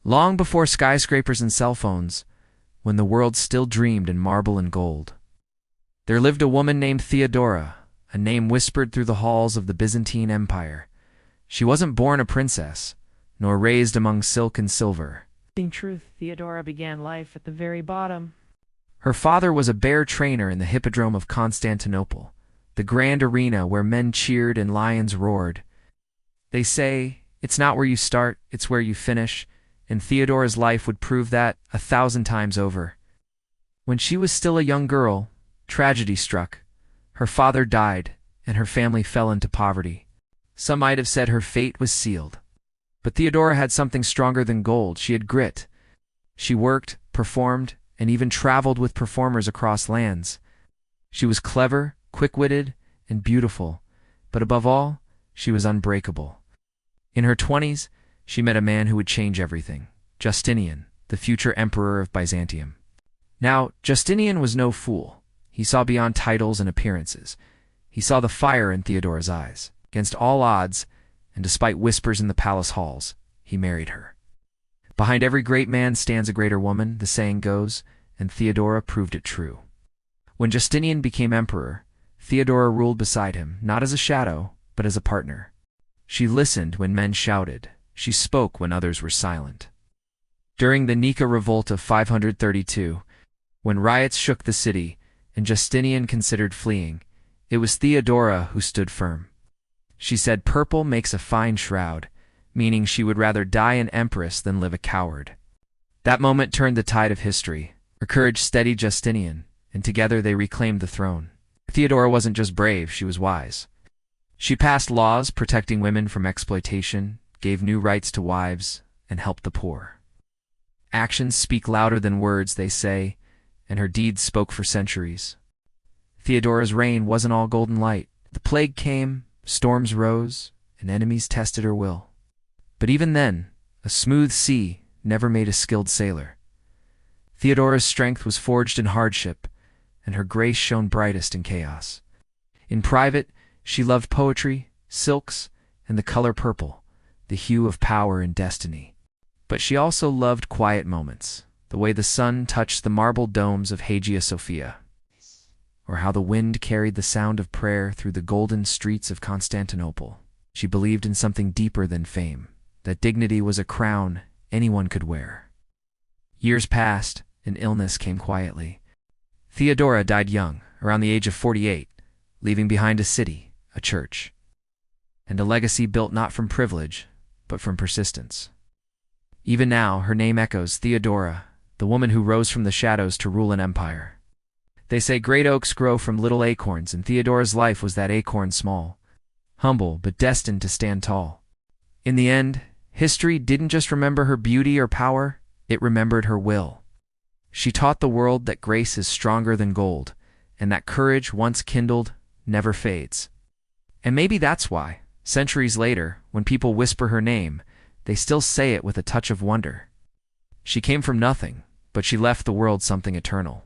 long before skyscrapers and cell phones, when the world still dreamed in marble and gold. There lived a woman named Theodora, a name whispered through the halls of the Byzantine Empire. She wasn't born a princess, nor raised among silk and silver. In truth, Theodora began life at the very bottom. Her father was a bear trainer in the Hippodrome of Constantinople, the grand arena where men cheered and lions roared. They say, it's not where you start, it's where you finish, and Theodora's life would prove that 1,000 times over. When she was still a young girl, tragedy struck. Her father died, and her family fell into poverty. Some might have said her fate was sealed. But Theodora had something stronger than gold. She had grit. She worked, performed, and even traveled with performers across lands. She was clever, quick-witted, and beautiful, but above all, she was unbreakable. In her 20s, she met a man who would change everything, Justinian, the future emperor of Byzantium. Now, Justinian was no fool. He saw beyond titles and appearances. He saw the fire in Theodora's eyes. Against all odds, and despite whispers in the palace halls, he married her. Behind every great man stands a greater woman, the saying goes, and Theodora proved it true. When Justinian became emperor, Theodora ruled beside him, not as a shadow, but as a partner. She listened when men shouted. She spoke when others were silent. During the Nika Revolt of 532, when riots shook the city, and Justinian considered fleeing, it was Theodora who stood firm. She said purple makes a fine shroud, meaning she would rather die an empress than live a coward. That moment turned the tide of history. Her courage steadied Justinian, and together they reclaimed the throne. Theodora wasn't just brave, she was wise. She passed laws protecting women from exploitation, gave new rights to wives, and helped the poor. Actions speak louder than words, they say, and her deeds spoke for centuries. Theodora's reign wasn't all golden light. The plague came, storms rose, and enemies tested her will. But even then, a smooth sea never made a skilled sailor. Theodora's strength was forged in hardship, and her grace shone brightest in chaos. In private, she loved poetry, silks, and the color purple, the hue of power and destiny. But she also loved quiet moments, the way the sun touched the marble domes of Hagia Sophia, or how the wind carried the sound of prayer through the golden streets of Constantinople. She believed in something deeper than fame, that dignity was a crown anyone could wear. Years passed, and illness came quietly. Theodora died young, around the age of 48, leaving behind a city, a church, and a legacy built not from privilege, but from persistence. Even now, her name echoes, Theodora, the woman who rose from the shadows to rule an empire. They say great oaks grow from little acorns, and Theodora's life was that acorn small, humble, but destined to stand tall. In the end, history didn't just remember her beauty or power, it remembered her will. She taught the world that grace is stronger than gold, and that courage, once kindled, never fades. And maybe that's why, centuries later, when people whisper her name, they still say it with a touch of wonder. She came from nothing, but she left the world something eternal.